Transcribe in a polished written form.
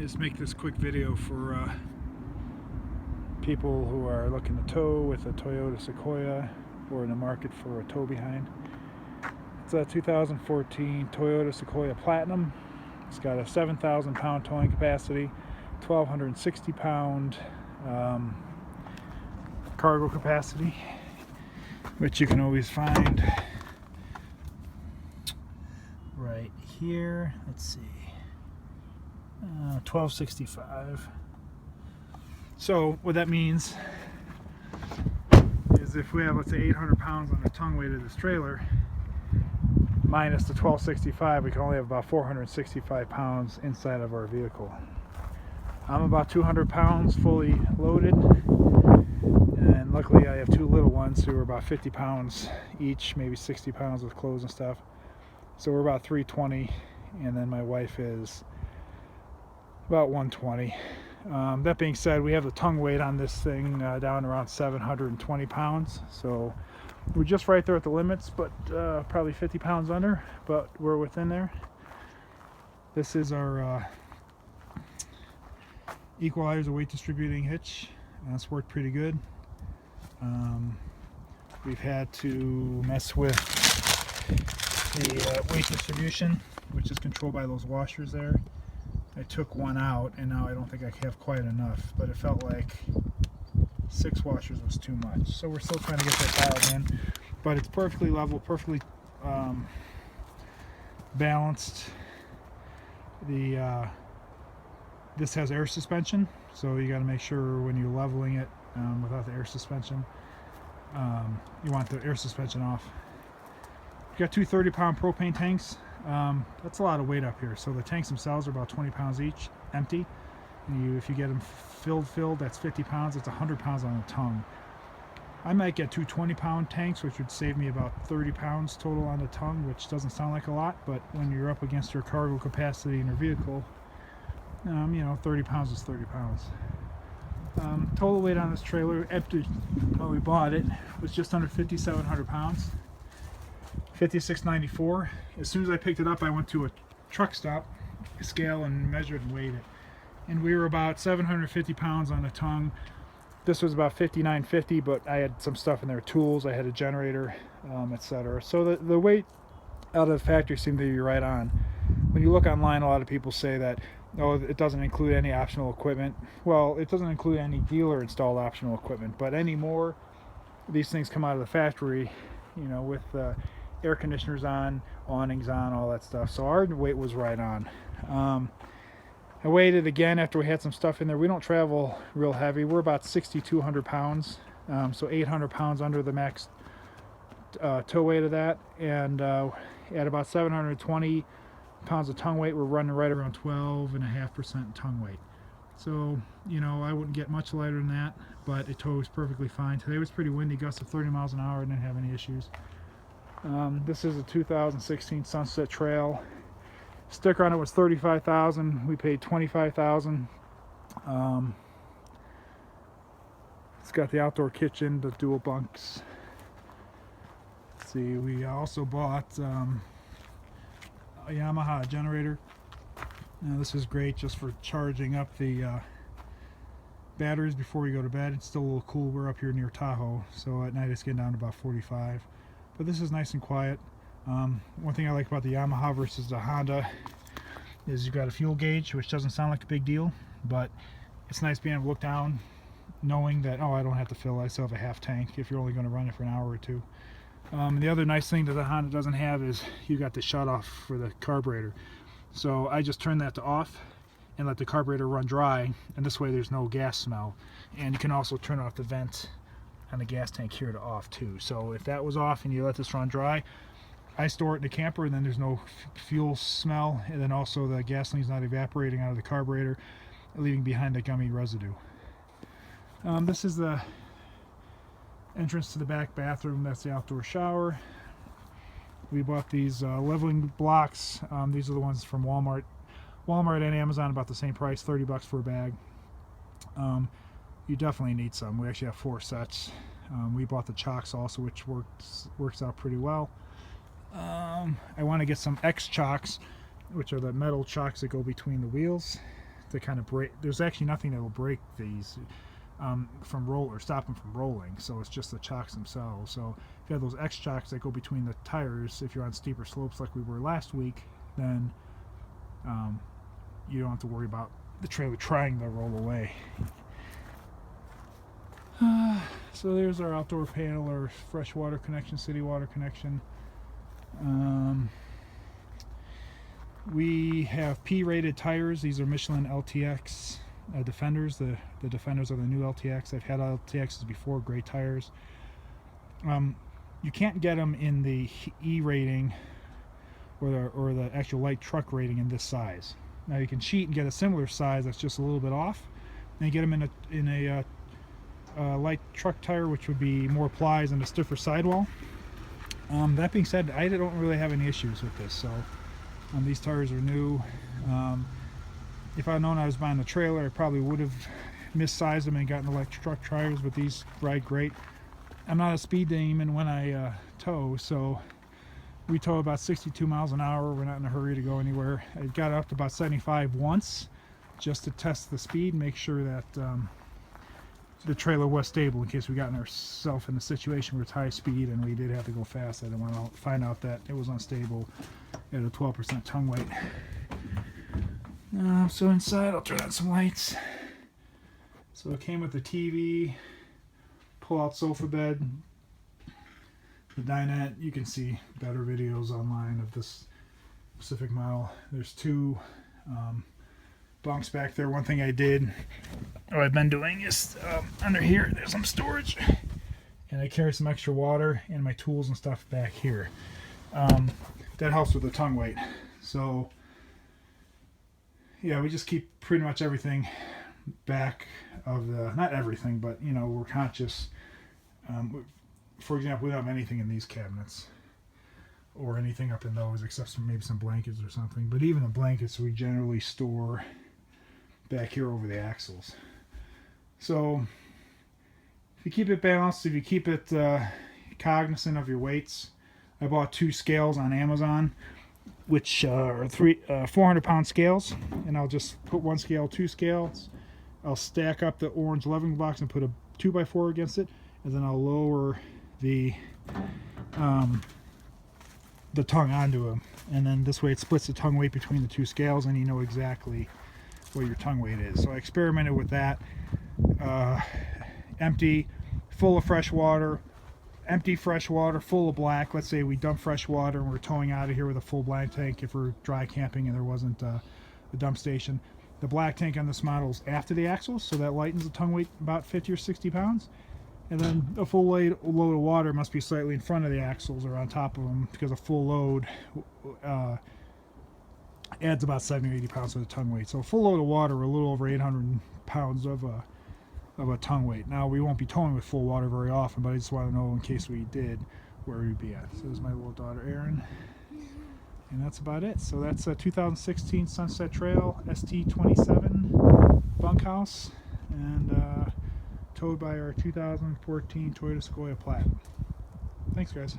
Just make this quick video for people who are looking to tow with a Toyota Sequoia or in the market for a tow behind. It's a 2014 Toyota Sequoia Platinum. It's got a 7,000 pound towing capacity, 1,260 pound cargo capacity, which you can always find right here. Let's see, 1265. So what that means is if we have, let's say, 800 pounds on the tongue weight of this trailer minus the 1265, we can only have about 465 pounds inside of our vehicle. I'm about 200 pounds fully loaded, and luckily I have two little ones who are about 50 pounds each, maybe 60 pounds with clothes and stuff. So we're about 320, and then my wife is about 120. That being said, we have the tongue weight on this thing down around 720 pounds, so we're just right there at the limits, but probably 50 pounds under, but we're within there. This is our equalizer weight distributing hitch. That's worked pretty good. We've had to mess with the weight distribution, which is controlled by those washers there. I took one out, and now I don't think I have quite enough, but it felt like 6 washers was too much. So we're still trying to get that dialed in, but it's perfectly level, perfectly balanced. This has air suspension, so you got to make sure when you're leveling it without the air suspension, you want the air suspension off. We've got two 30-pound propane tanks. That's a lot of weight up here. So the tanks themselves are about 20 pounds each, empty. And if you get them filled, that's 50 pounds. It's 100 pounds on the tongue. I might get two 20-pound tanks, which would save me about 30 pounds total on the tongue, which doesn't sound like a lot, but when you're up against your cargo capacity in your vehicle, 30 pounds is 30 pounds. Total weight on this trailer, after when we bought it, was just under 5,700 pounds. 5694. As soon as I picked it up, I went to a truck stop, scale, and measured and weighed it, and we were about 750 pounds on the tongue. This was about 5950, but I had some stuff in there, tools, I had a generator, etc. So the weight out of the factory seemed to be right on. When you look online, a lot of people say that, oh, it doesn't include any optional equipment. Well, it doesn't include any dealer installed optional equipment, but anymore these things come out of the factory, with air conditioners on, awnings on, all that stuff. So our weight was right on. I weighed it again after we had some stuff in there. We don't travel real heavy. We're about 6,200 pounds, so 800 pounds under the max tow weight of that, and at about 720 pounds of tongue weight, we're running right around 12.5% tongue weight. So I wouldn't get much lighter than that, but it tows perfectly fine. Today was pretty windy, gusts of 30 miles an hour. I didn't have any issues. This is a 2016 Sunset Trail. Sticker on it was $35,000. We paid $25,000. It's got the outdoor kitchen, the dual bunks. Let's see, we also bought a Yamaha generator. Now this is great just for charging up the batteries before we go to bed. It's still a little cool. We're up here near Tahoe, so at night it's getting down to about 45. But this is nice and quiet. One thing I like about the Yamaha versus the Honda is you've got a fuel gauge, which doesn't sound like a big deal, but it's nice being able to look down knowing that, oh, I don't have to fill, I still have a half tank if you're only going to run it for an hour or two. The other nice thing that the Honda doesn't have is you got the shut off for the carburetor. So I just turn that to off and let the carburetor run dry, and this way there's no gas smell. And you can also turn off the vent on the gas tank here to off too. So if that was off and you let this run dry, I store it in the camper, and then there's no fuel smell, and then also the gasoline's not evaporating out of the carburetor, leaving behind the gummy residue. This is the entrance to the back bathroom. That's the outdoor shower. We bought these leveling blocks. These are the ones from Walmart. Walmart and Amazon about the same price, $30 for a bag. You definitely need some. We actually have 4 sets. We bought the chocks also, which works out pretty well. I want to get some X chocks, which are the metal chocks that go between the wheels to kind of break. There's actually nothing that will break these from roll or stop them from rolling. So it's just the chocks themselves. So if you have those X chocks that go between the tires, if you're on steeper slopes like we were last week, then you don't have to worry about the trailer trying to roll away. So there's our outdoor panel, our freshwater connection, city water connection. We have P-rated tires. These are Michelin LTX Defenders. The Defenders are the new LTX. I've had LTXs before, great tires. You can't get them in the E rating or the actual light truck rating in this size. Now you can cheat and get a similar size that's just a little bit off, and you get them in a light truck tire, which would be more plies and a stiffer sidewall. That being said, I don't really have any issues with this. So these tires are new. If I'd known I was buying the trailer, I probably would have missized them and gotten the light truck tires, but these ride great. I'm not a speed demon when I tow, so we tow about 62 miles an hour. We're not in a hurry to go anywhere. I got up to about 75 once just to test the speed, make sure that the trailer was stable in case we got ourselves in a situation where it's high speed and we did have to go fast. I didn't want to find out that it was unstable at a 12% tongue weight. So inside, I'll turn on some lights. So it came with the TV, pull-out sofa bed, the dinette. You can see better videos online of this specific model. There's two bunks back there. One thing I did, or I've been doing, is under here there's some storage, and I carry some extra water and my tools and stuff back here. That helps with the tongue weight. So yeah, we just keep pretty much everything back of the, not everything, but you know, we're conscious. For example, we don't have anything in these cabinets or anything up in those except maybe some blankets or something, but even the blankets we generally store back here over the axles. So if you keep it balanced, if you keep it cognizant of your weights. I bought 2 scales on Amazon, which are 400-pound scales, and I'll just put 1 scale, 2 scales. I'll stack up the orange leveling blocks and put a 2x4 against it, and then I'll lower the tongue onto them, and then this way it splits the tongue weight between the 2 scales, and you know exactly what your tongue weight is. So I experimented with that. Empty, full of fresh water, empty fresh water, full of black. Let's say we dump fresh water and we're towing out of here with a full black tank if we're dry camping and there wasn't a dump station. The black tank on this model is after the axles, so that lightens the tongue weight about 50 or 60 pounds. And then a full load of water must be slightly in front of the axles or on top of them, because a full load adds about 70 or 80 pounds to the tongue weight. So a full load of water, a little over 800 pounds of a tongue weight. Now we won't be towing with full water very often, but I just want to know in case we did where we'd be at. So there's my little daughter Erin, and that's about it. So that's a 2016 Sunset Trail ST27 bunkhouse, and towed by our 2014 Toyota Sequoia Platinum. Thanks guys.